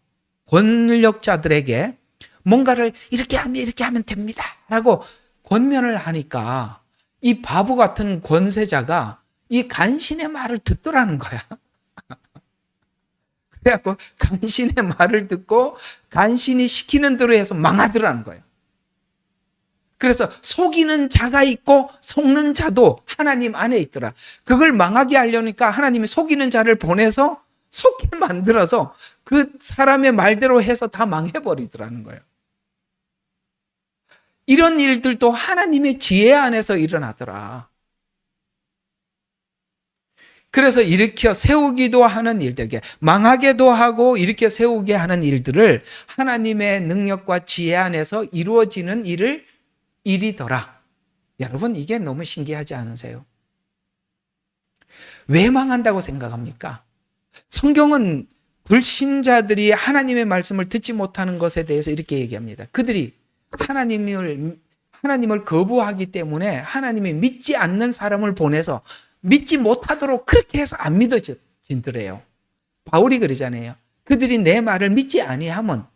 권력자들에게 뭔가를 이렇게 하면 됩니다 라고 권면을 하니까 이 바보 같은 권세자가 이 간신의 말을 듣더라는 거야. 그래갖고 간신의 말을 듣고 간신이 시키는 대로 해서 망하더라는 거예요. 그래서 속이는 자가 있고 속는 자도 하나님 안에 있더라. 그걸 망하게 하려니까 하나님이 속이는 자를 보내서 속게 만들어서 그 사람의 말대로 해서 다 망해버리더라는 거예요. 이런 일들도 하나님의 지혜 안에서 일어나더라. 그래서 일으켜 세우기도 하는 일들, 망하게도 하고 일으켜 세우게 하는 일들을 하나님의 능력과 지혜 안에서 이루어지는 일이더라. 여러분, 이게 너무 신기하지 않으세요? 왜 망한다고 생각합니까? 성경은 불신자들이 하나님의 말씀을 듣지 못하는 것에 대해서 이렇게 얘기합니다. 그들이 하나님을 거부하기 때문에 하나님이 믿지 않는 사람을 보내서 믿지 못하도록 그렇게 해서 안 믿어진더래요. 바울이 그러잖아요. 그들이 내 말을 믿지 아니하면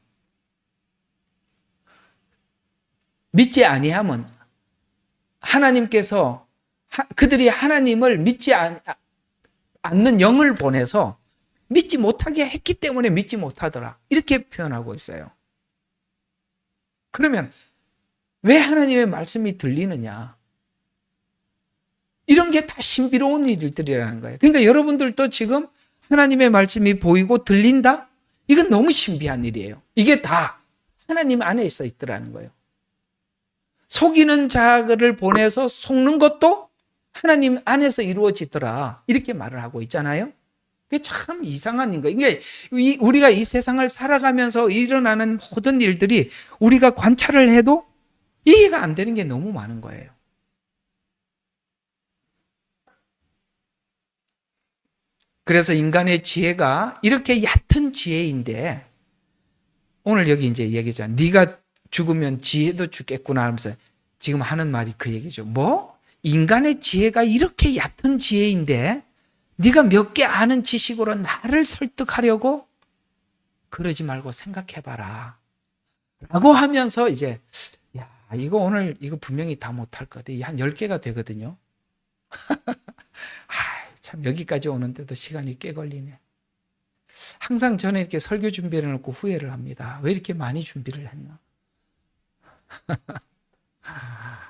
하나님께서 그들이 하나님을 믿지 않는 영을 보내서 믿지 못하게 했기 때문에 믿지 못하더라. 이렇게 표현하고 있어요. 그러면 왜 하나님의 말씀이 들리느냐? 이런 게 다 신비로운 일들이라는 거예요. 그러니까 여러분들도 지금 하나님의 말씀이 보이고 들린다? 이건 너무 신비한 일이에요. 이게 다 하나님 안에 있어 있더라는 거예요. 속이는 자를 보내서 속는 것도 하나님 안에서 이루어지더라. 이렇게 말을 하고 있잖아요. 그게 참 이상한 거예요. 이게 우리가 이 세상을 살아가면서 일어나는 모든 일들이 우리가 관찰을 해도 이해가 안 되는 게 너무 많은 거예요. 그래서 인간의 지혜가 이렇게 얕은 지혜인데 오늘 여기 이제 얘기잖아. 네가 죽으면 지혜도 죽겠구나 하면서 지금 하는 말이 그 얘기죠. 뭐? 인간의 지혜가 이렇게 얕은 지혜인데 네가 몇 개 아는 지식으로 나를 설득하려고? 그러지 말고 생각해봐라. 라고 하면서 이제 이거 오늘 분명히 다 못할 것 같아. 한 10개가 되거든요. 참 여기까지 오는데도 시간이 꽤 걸리네. 항상 저는 이렇게 설교 준비를 해놓고 후회를 합니다. 왜 이렇게 많이 준비를 했나?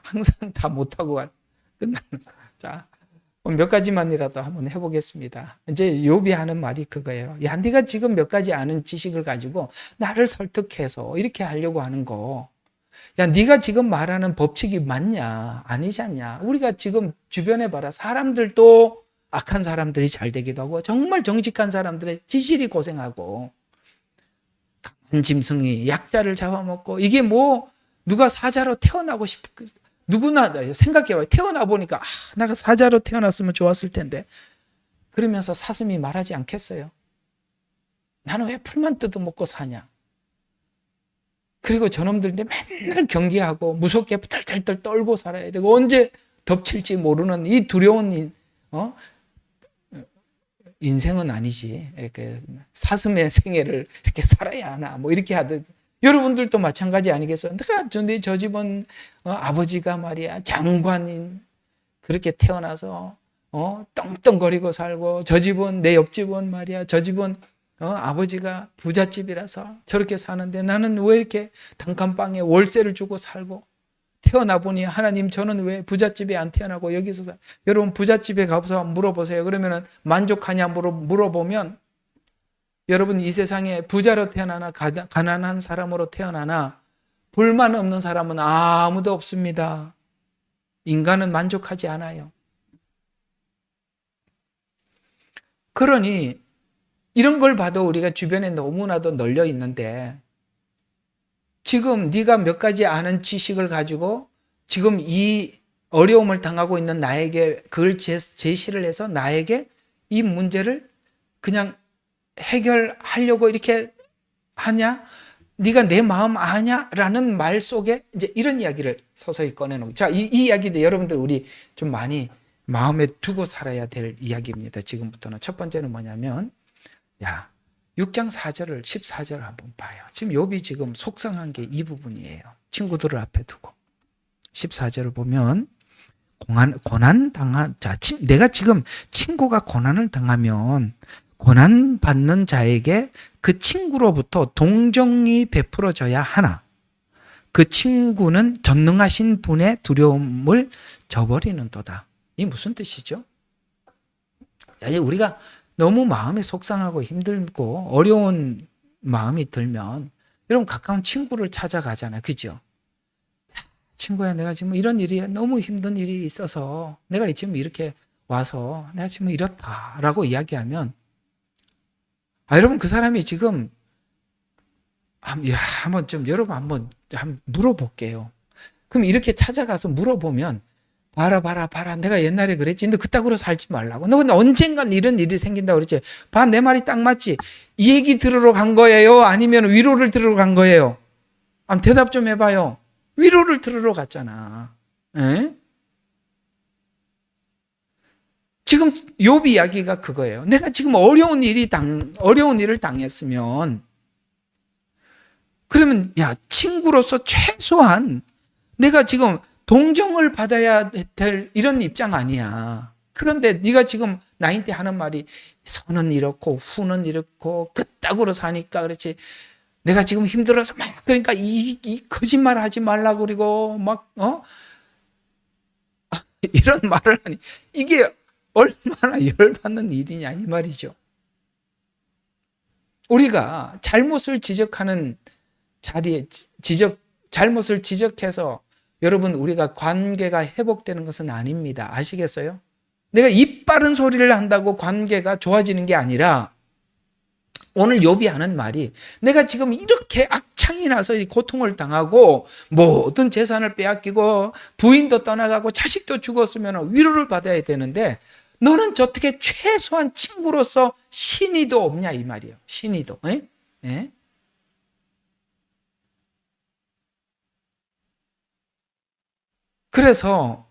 항상 다 못하고 끝나는. 자, 몇 가지만이라도 한번 해보겠습니다. 이제 욥이 하는 말이 그거예요. 야, 네가 지금 몇 가지 아는 지식을 가지고 나를 설득해서 이렇게 하려고 하는 거. 야, 네가 지금 말하는 법칙이 맞냐? 아니지 않냐? 우리가 지금 주변에 봐라. 사람들도 악한 사람들이 잘 되기도 하고 정말 정직한 사람들의 지실이 고생하고 강한 짐승이 약자를 잡아먹고 이게 뭐 누가 사자로 태어나고 누구나 생각해봐요. 태어나 보니까 내가 사자로 태어났으면 좋았을 텐데. 그러면서 사슴이 말하지 않겠어요? 나는 왜 풀만 뜯어먹고 사냐? 그리고 저놈들인데 맨날 경계하고 무섭게 덜덜덜 떨고 살아야 되고 언제 덮칠지 모르는 이 두려운 인생은 아니지. 사슴의 생애를 이렇게 살아야 하나 뭐 이렇게 하듯 여러분들도 마찬가지 아니겠어요? 근데 저 집은 아버지가 말이야 장관인 그렇게 태어나서 떵떵거리고 살고 저 집은 내 옆집은 말이야 저 집은 아버지가 부잣집이라서 저렇게 사는데 나는 왜 이렇게 단칸방에 월세를 주고 살고 태어나 보니 하나님 저는 왜 부잣집에 안 태어나고 여기서 여러분 부잣집에 가서 물어보세요. 그러면은 만족하냐 물어보면 여러분 이 세상에 부자로 태어나나 가난한 사람으로 태어나나 불만 없는 사람은 아무도 없습니다. 인간은 만족하지 않아요. 그러니 이런 걸 봐도 우리가 주변에 너무나도 널려 있는데 지금 네가 몇 가지 아는 지식을 가지고 지금 이 어려움을 당하고 있는 나에게 그걸 제시를 해서 나에게 이 문제를 그냥 해결하려고 이렇게 하냐? 네가 내 마음 아냐? 라는 말 속에 이제 이런 이야기를 서서히 꺼내놓고 자, 이 이야기도 여러분들 우리 좀 많이 마음에 두고 살아야 될 이야기입니다. 지금부터는 첫 번째는 뭐냐면 6장 4절을 14절을 한번 봐요. 지금 욥이 지금 속상한 게 이 부분이에요. 친구들을 앞에 두고 14절을 보면 고난 당한 내가 지금 친구가 고난을 당하면 고난 받는 자에게 그 친구로부터 동정이 베풀어져야 하나 그 친구는 전능하신 분의 두려움을 저버리는도다. 이 무슨 뜻이죠? 우리가 너무 마음이 속상하고 힘들고 어려운 마음이 들면 여러분 가까운 친구를 찾아가잖아요. 그죠? 친구야 내가 지금 이런 일이 너무 힘든 일이 있어서 내가 지금 이렇게 와서 내가 지금 이렇다라고 이야기하면 여러분 그 사람이 지금 여러분 한번 물어볼게요. 그럼 이렇게 찾아가서 물어보면 봐라 내가 옛날에 그랬지. 근데 그따구로 살지 말라고. 너 근데 언젠간 이런 일이 생긴다고 그랬지. 내 말이 딱 맞지. 이 얘기 들으러 간 거예요? 아니면 위로를 들으러 간 거예요? 대답 좀 해봐요. 위로를 들으러 갔잖아. 에? 지금 욥이 이야기가 그거예요. 내가 지금 어려운 일을 당했으면 그러면 친구로서 최소한 내가 지금 동정을 받아야 될 이런 입장 아니야. 그런데 네가 지금 나한테 하는 말이 선은 이렇고 후는 이렇고 그따구로 사니까 그렇지. 내가 지금 힘들어서 그러니까 이 거짓말 하지 말라고 그리고 이런 말을 하니 이게 얼마나 열받는 일이냐 이 말이죠. 우리가 잘못을 지적하는 자리에 잘못을 지적해서 여러분 우리가 관계가 회복되는 것은 아닙니다. 아시겠어요? 내가 입 바른 소리를 한다고 관계가 좋아지는 게 아니라 오늘 욥이 하는 말이 내가 지금 이렇게 악창이 나서 이 고통을 당하고 모든 재산을 빼앗기고 부인도 떠나가고 자식도 죽었으면 위로를 받아야 되는데 너는 어떻게 최소한 친구로서 신의도 없냐 이 말이에요. 신의도. 에? 그래서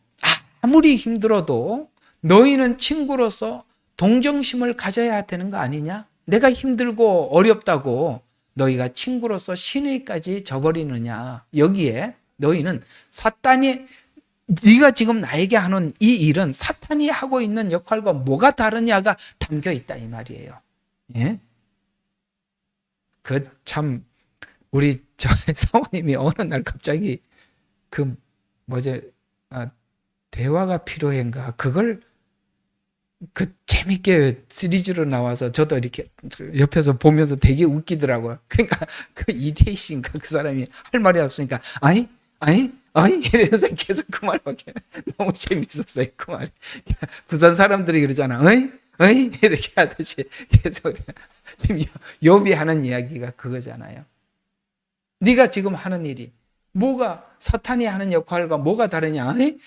아무리 힘들어도 너희는 친구로서 동정심을 가져야 되는 거 아니냐? 내가 힘들고 어렵다고 너희가 친구로서 신의까지 져버리느냐? 여기에 너희는 네가 지금 나에게 하는 이 일은 사탄이 하고 있는 역할과 뭐가 다르냐가 담겨 있다 이 말이에요. 예? 우리 사모님이 어느 날 갑자기 대화가 필요한가 그걸 재밌게 시리즈로 나와서 저도 이렇게 옆에서 보면서 되게 웃기더라고요. 그러니까 이대희 씨인가 그 사람이 할 말이 없으니까 아니 이러면서 계속 그 말밖에 너무 재밌었어요. 그 말이 부산 사람들이 그러잖아. 어이 이렇게 하듯이 계속 지금 욥이 하는 이야기가 그거잖아요. 네가 지금 하는 일이 뭐가 사탄이 하는 역할과 뭐가 다르냐? 어이?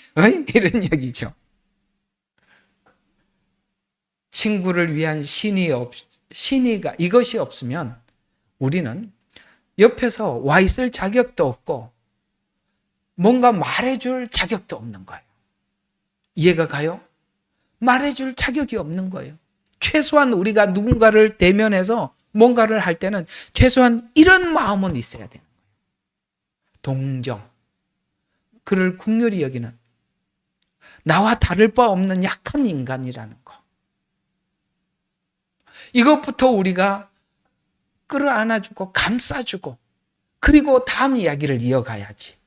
이런 얘기죠. 친구를 위한 신의가 이것이 없으면 우리는 옆에서 와 있을 자격도 없고 뭔가 말해줄 자격도 없는 거예요. 이해가 가요? 말해줄 자격이 없는 거예요. 최소한 우리가 누군가를 대면해서 뭔가를 할 때는 최소한 이런 마음은 있어야 되는 거예요. 동정, 그를 긍휼히 여기는, 나와 다를 바 없는 약한 인간이라는 거. 이것부터 우리가 끌어안아주고 감싸주고 그리고 다음 이야기를 이어가야지.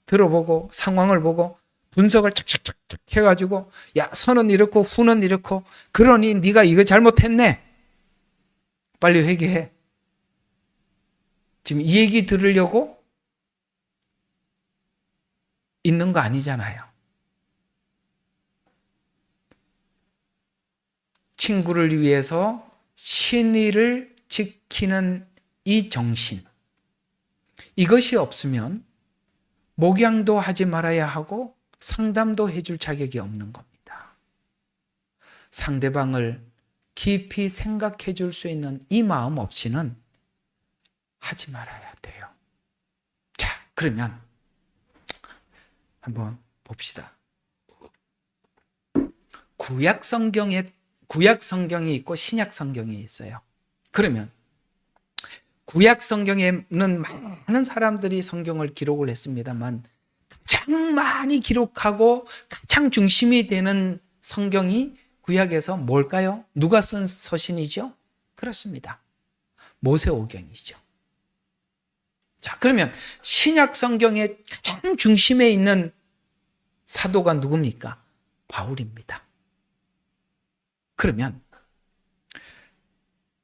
들어보고 상황을 보고 분석을 착착착 해가지고 야, 선은 이렇고 후는 이렇고 그러니 네가 이거 잘못했네. 빨리 회개해. 지금 이 얘기 들으려고 있는 거 아니잖아요. 친구를 위해서 신의를 지키는 이 정신, 이것이 없으면 목양도 하지 말아야 하고 상담도 해줄 자격이 없는 겁니다. 상대방을 깊이 생각해 줄 수 있는 이 마음 없이는 하지 말아야 돼요. 자, 그러면 한번 봅시다. 구약 성경이 있고 신약 성경이 있어요. 그러면 구약 성경에는 많은 사람들이 성경을 기록을 했습니다만 가장 많이 기록하고 가장 중심이 되는 성경이 구약에서 뭘까요? 누가 쓴 서신이죠? 그렇습니다. 모세오경이죠. 자, 그러면 신약 성경의 가장 중심에 있는 사도가 누굽니까? 바울입니다. 그러면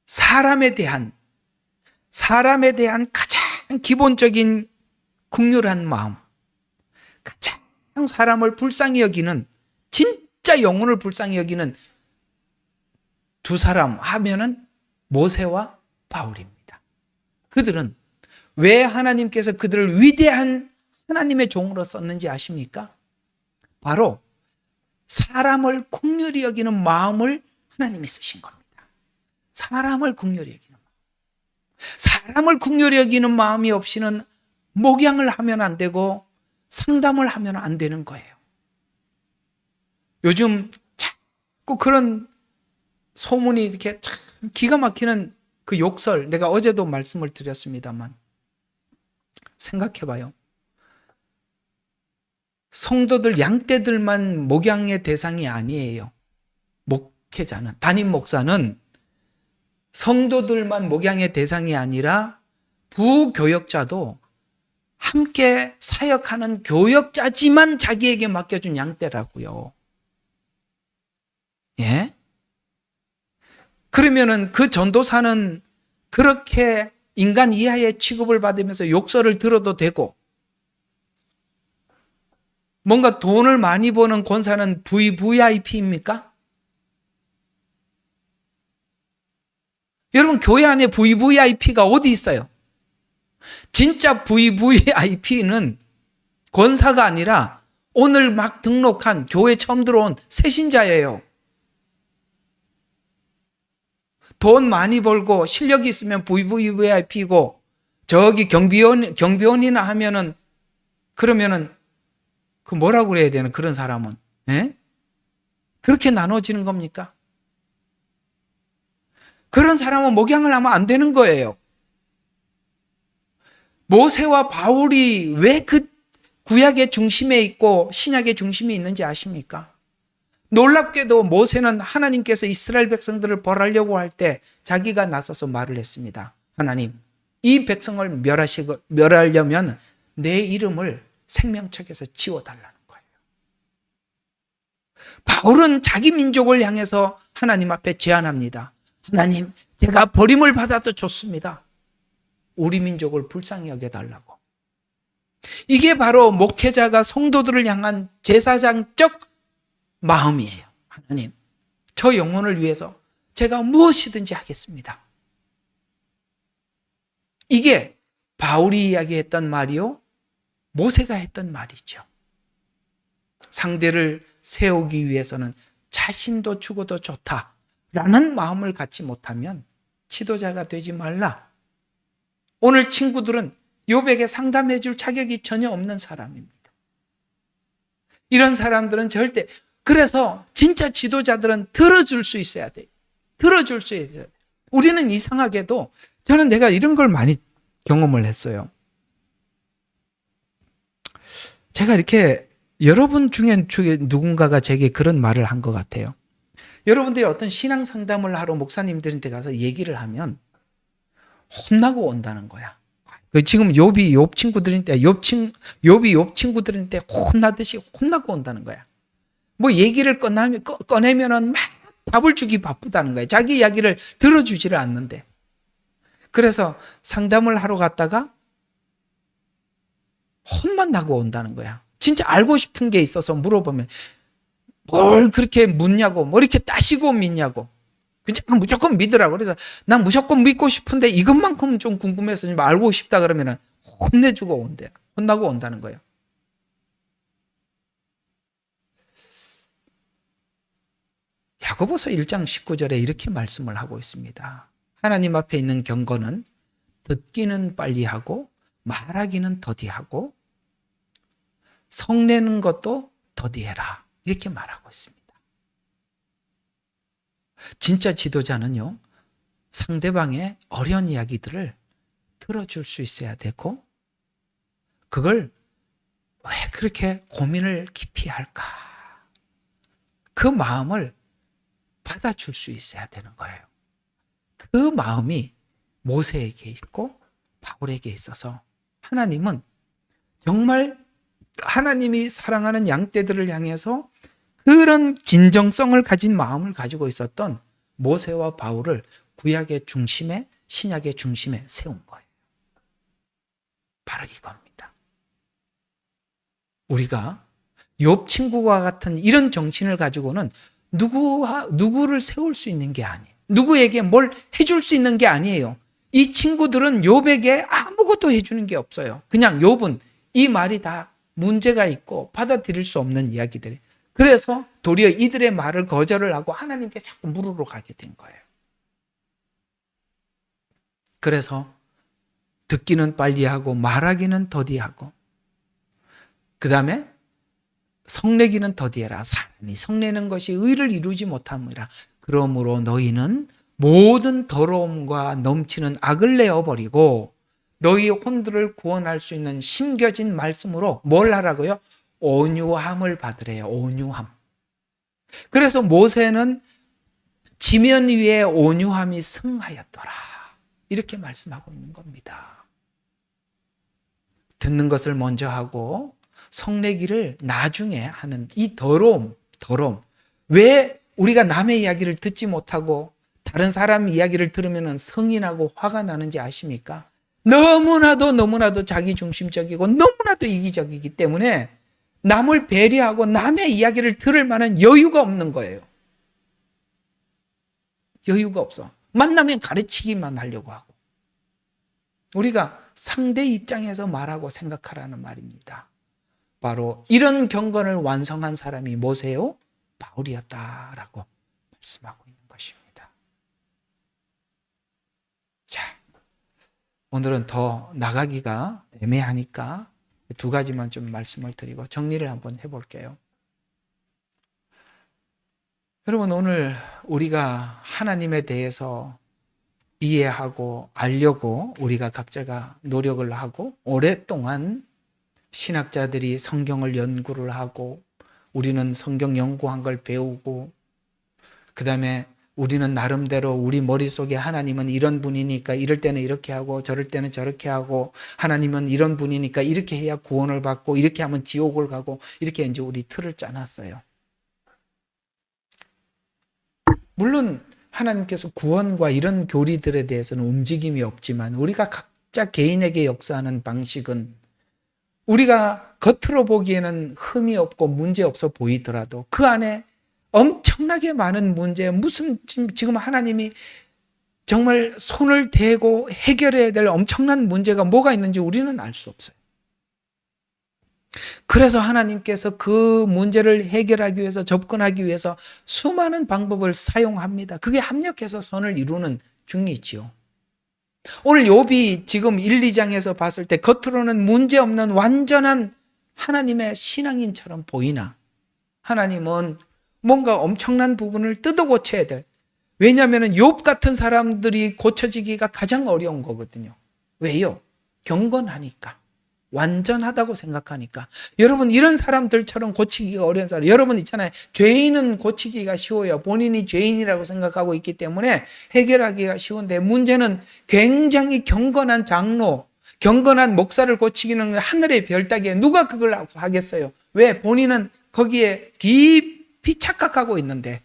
사람에 대한 가장 기본적인 긍휼한 마음, 가장 사람을 불쌍히 여기는, 진짜 영혼을 불쌍히 여기는 두 사람 하면은 모세와 바울입니다. 그들은 왜 하나님께서 그들을 위대한 하나님의 종으로 썼는지 아십니까? 바로 사람을 긍휼히 여기는 마음을 하나님이 쓰신 겁니다. 사람을 긍휼히 여기는 마음. 사람을 긍휼히 여기는 마음이 없이는 목양을 하면 안 되고 상담을 하면 안 되는 거예요. 요즘 자꾸 그런 소문이 이렇게 참 기가 막히는 그 욕설, 내가 어제도 말씀을 드렸습니다만 생각해봐요. 성도들, 양떼들만 목양의 대상이 아니에요. 목회자는, 담임 목사는 성도들만 목양의 대상이 아니라 부교역자도 함께 사역하는 교역자지만 자기에게 맡겨준 양떼라고요. 예? 그러면은 그 전도사는 그렇게 인간 이하의 취급을 받으면서 욕설을 들어도 되고, 뭔가 돈을 많이 버는 권사는 VVIP입니까? 여러분, 교회 안에 VVIP가 어디 있어요? 진짜 VVIP는 권사가 아니라 오늘 막 등록한 교회 처음 들어온 새신자예요. 돈 많이 벌고 실력이 있으면 VVIP고 저기 경비원이나 하면은 그러면은 그 뭐라고 그래야 되는 그런 사람은 예? 그렇게 나눠지는 겁니까? 그런 사람은 목양을 하면 안 되는 거예요. 모세와 바울이 왜 그 구약의 중심에 있고 신약의 중심이 있는지 아십니까? 놀랍게도 모세는 하나님께서 이스라엘 백성들을 벌하려고 할 때 자기가 나서서 말을 했습니다. 하나님, 이 백성을 멸하려면 내 이름을 생명책에서 지워달라는 거예요. 바울은 자기 민족을 향해서 하나님 앞에 제안합니다. 하나님, 제가 버림을 받아도 좋습니다. 우리 민족을 불쌍히 여겨달라고. 이게 바로 목회자가 성도들을 향한 제사장적 마음이에요. 하나님, 저 영혼을 위해서 제가 무엇이든지 하겠습니다. 이게 바울이 이야기했던 말이요, 모세가 했던 말이죠. 상대를 세우기 위해서는 자신도 죽어도 좋다라는 마음을 갖지 못하면 지도자가 되지 말라. 오늘 친구들은 욥에게 상담해 줄 자격이 전혀 없는 사람입니다. 이런 사람들은 절대, 그래서 진짜 지도자들은 들어줄 수 있어야 돼요. 들어줄 수 있어야 돼요. 우리는 이상하게도, 저는 내가 이런 걸 많이 경험을 했어요. 제가 이렇게 여러분 중에 누군가가 제게 그런 말을 한 것 같아요. 여러분들이 어떤 신앙 상담을 하러 목사님들한테 가서 얘기를 하면 혼나고 온다는 거야. 지금 욥이 욥 친구들한테 혼나듯이 혼나고 온다는 거야. 뭐 얘기를 꺼내면은 막 답을 주기 바쁘다는 거야. 자기 이야기를 들어주지를 않는데. 그래서 상담을 하러 갔다가 혼만 나고 온다는 거야. 진짜 알고 싶은 게 있어서 물어보면 뭘 그렇게 묻냐고, 뭐 이렇게 따시고 믿냐고. 그냥 무조건 믿으라고. 그래서 난 무조건 믿고 싶은데 이것만큼은 좀 궁금해서 좀 알고 싶다 그러면은 혼내주고 온대. 혼나고 온다는 거예요. 야고보서 1장 19절에 이렇게 말씀을 하고 있습니다. 하나님 앞에 있는 경건은 듣기는 빨리 하고 말하기는 더디하고 성내는 것도 더디해라. 이렇게 말하고 있습니다. 진짜 지도자는요, 상대방의 어려운 이야기들을 들어줄 수 있어야 되고, 그걸 왜 그렇게 고민을 깊이 할까? 그 마음을 받아줄 수 있어야 되는 거예요. 그 마음이 모세에게 있고 바울에게 있어서 하나님은 정말 하나님이 사랑하는 양떼들을 향해서 그런 진정성을 가진 마음을 가지고 있었던 모세와 바울을 구약의 중심에, 신약의 중심에 세운 거예요. 바로 이겁니다. 우리가 욥 친구와 같은 이런 정신을 가지고는 누구를 세울 수 있는 게 아니에요. 누구에게 뭘 해줄 수 있는 게 아니에요. 이 친구들은 욥에게 아무것도 해주는 게 없어요. 그냥 욥은 이 말이 다 문제가 있고 받아들일 수 없는 이야기들이. 그래서 도리어 이들의 말을 거절을 하고 하나님께 자꾸 물으러 가게 된 거예요. 그래서 듣기는 빨리 하고 말하기는 더디하고, 그 다음에 성내기는 더디해라. 사람이 성내는 것이 의를 이루지 못함이라. 그러므로 너희는 모든 더러움과 넘치는 악을 내어버리고 너희 혼들을 구원할 수 있는 심겨진 말씀으로 뭘 하라고요? 온유함을 받으래요. 온유함. 그래서 모세는 지면 위에 온유함이 승하였더라. 이렇게 말씀하고 있는 겁니다. 듣는 것을 먼저 하고 성내기를 나중에 하는 이 더러움. 왜 우리가 남의 이야기를 듣지 못하고 다른 사람 이야기를 들으면 성이 나고 화가 나는지 아십니까? 너무나도 자기중심적이고 너무나도 이기적이기 때문에 남을 배려하고 남의 이야기를 들을 만한 여유가 없는 거예요. 여유가 없어. 만나면 가르치기만 하려고 하고. 우리가 상대 입장에서 말하고 생각하라는 말입니다. 바로 이런 경건을 완성한 사람이 모세요? 바울이었다라고 말씀하고 있는 것입니다. 자, 오늘은 더 나가기가 애매하니까 두 가지만 좀 말씀을 드리고 정리를 한번 해볼게요. 여러분, 오늘 우리가 하나님에 대해서 이해하고 알려고 우리가 각자가 노력을 하고 오랫동안 신학자들이 성경을 연구를 하고 우리는 성경 연구한 걸 배우고 그 다음에 우리는 나름대로 우리 머릿속에 하나님은 이런 분이니까 이럴 때는 이렇게 하고 저럴 때는 저렇게 하고 하나님은 이런 분이니까 이렇게 해야 구원을 받고 이렇게 하면 지옥을 가고 이렇게 이제 우리 틀을 짜놨어요. 물론 하나님께서 구원과 이런 교리들에 대해서는 움직임이 없지만 우리가 각자 개인에게 역사하는 방식은 우리가 겉으로 보기에는 흠이 없고 문제 없어 보이더라도 그 안에 엄청나게 많은 문제, 무슨 지금 하나님이 정말 손을 대고 해결해야 될 엄청난 문제가 뭐가 있는지 우리는 알 수 없어요. 그래서 하나님께서 그 문제를 해결하기 위해서, 접근하기 위해서 수많은 방법을 사용합니다. 그게 합력해서 선을 이루는 중이지요. 오늘 욥이 지금 1, 2장에서 봤을 때 겉으로는 문제없는 완전한 하나님의 신앙인처럼 보이나 하나님은 뭔가 엄청난 부분을 뜯어 고쳐야 될, 왜냐하면 욥 같은 사람들이 고쳐지기가 가장 어려운 거거든요. 왜요? 경건하니까, 완전하다고 생각하니까. 여러분, 이런 사람들처럼 고치기가 어려운 사람, 여러분 있잖아요. 죄인은 고치기가 쉬워요. 본인이 죄인이라고 생각하고 있기 때문에 해결하기가 쉬운데, 문제는 굉장히 경건한 장로, 경건한 목사를 고치기는 하늘의 별 따기에 누가 그걸 하겠어요? 왜? 본인은 거기에 깊이 착각하고 있는데.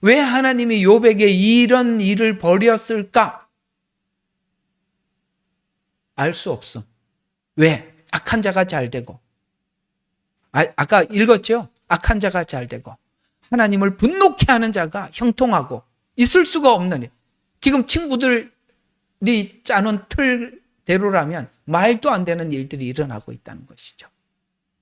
왜 하나님이 욥에게 이런 일을 벌였을까? 알 수 없어. 왜? 악한 자가 잘 되고, 아까 읽었죠? 악한 자가 잘 되고 하나님을 분노케 하는 자가 형통하고 있을 수가 없는 일. 지금 친구들이 짜놓은 틀대로라면 말도 안 되는 일들이 일어나고 있다는 것이죠.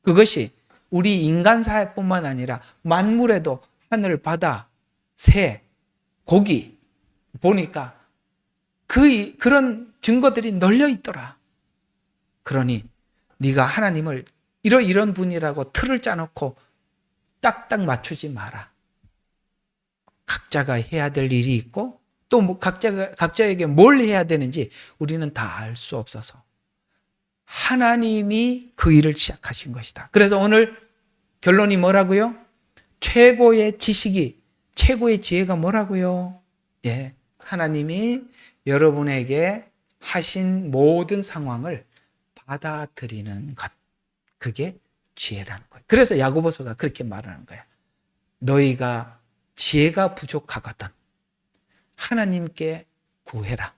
그것이 우리 인간사회뿐만 아니라 만물에도 하늘, 바다, 새, 고기 보니까 그런 증거들이 널려 있더라. 그러니 네가 하나님을 이런 분이라고 틀을 짜놓고 딱딱 맞추지 마라. 각자가 해야 될 일이 있고 또 뭐 각자에게 뭘 해야 되는지 우리는 다 알 수 없어서 하나님이 그 일을 시작하신 것이다. 그래서 오늘 결론이 뭐라고요? 최고의 지식이, 최고의 지혜가 뭐라고요? 예, 하나님이 여러분에게 하신 모든 상황을 받아들이는 것, 그게 지혜라는 거예요. 그래서 야고보서가 그렇게 말하는 거야. 너희가 지혜가 부족하거든 하나님께 구해라.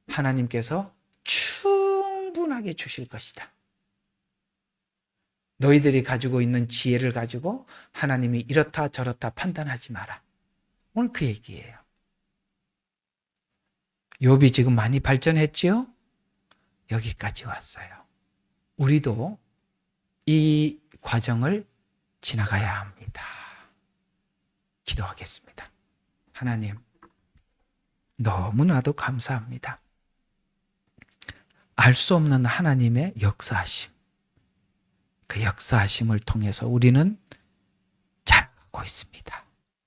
하나님께서 충분하게 주실 것이다. 너희들이 가지고 있는 지혜를 가지고 하나님이 이렇다 저렇다 판단하지 마라. 오늘 그 얘기예요. 욥이 지금 많이 발전했지요? 여기까지 왔어요. 우리도 이 과정을 지나가야 합니다. 기도하겠습니다. 하나님, 너무나도 감사합니다. 알 수 없는 하나님의 역사하심, 그 역사하심을 통해서 우리는 자라가고 있습니다.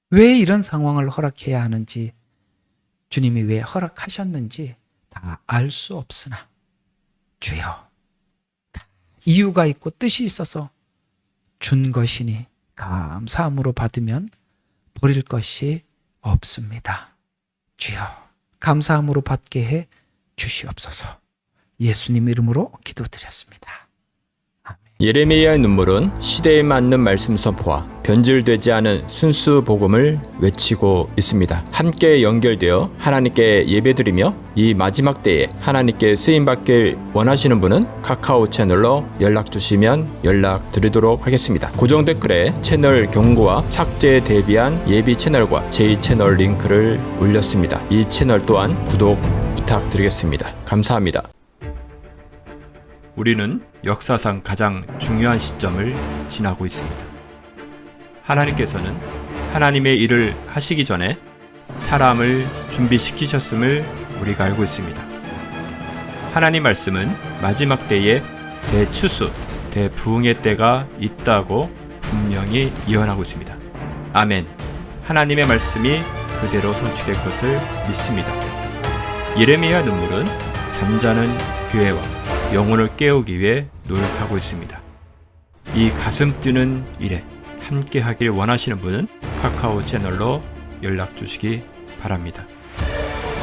왜 이런 상황을 허락해야 하는지, 주님이 왜 허락하셨는지 다 알 수 없으나 주여, 이유가 있고 뜻이 있어서 준 것이니 감사함으로 받으면 버릴 것이 없습니다. 주여, 감사함으로 받게 해 주시옵소서. 예수님 이름으로 기도드렸습니다. 예레미야의 눈물은 시대에 맞는 말씀 선포와 변질되지 않은 순수 복음을 외치고 있습니다. 함께 연결되어 하나님께 예배드리며 이 마지막 때에 하나님께 쓰임받길 원하시는 분은 카카오 채널로 연락 주시면 연락드리도록 하겠습니다. 고정 댓글에 채널 경고와 착제에 대비한 예비 채널과 제2채널 링크를 올렸습니다. 이 채널 또한 구독 부탁드리겠습니다. 감사합니다. 우리는 역사상 가장 중요한 시점을 지나고 있습니다. 하나님께서는 하나님의 일을 하시기 전에 사람을 준비시키셨음을 우리가 알고 있습니다. 하나님 말씀은 마지막 때에 대추수, 대부흥의 때가 있다고 분명히 예언하고 있습니다. 아멘. 하나님의 말씀이 그대로 성취될 것을 믿습니다. 예레미야 눈물은 잠자는 교회와 영혼을 깨우기 위해 노력하고 있습니다. 이 가슴 뛰는 일에 함께 하길 원하시는 분은 카카오 채널로 연락 주시기 바랍니다.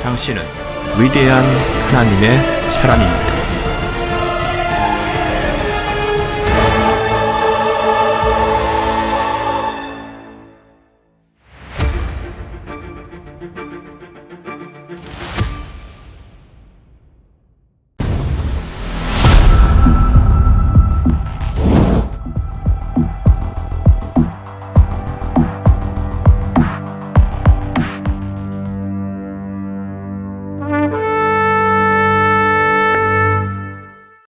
당신은 위대한 하나님의 사람입니다.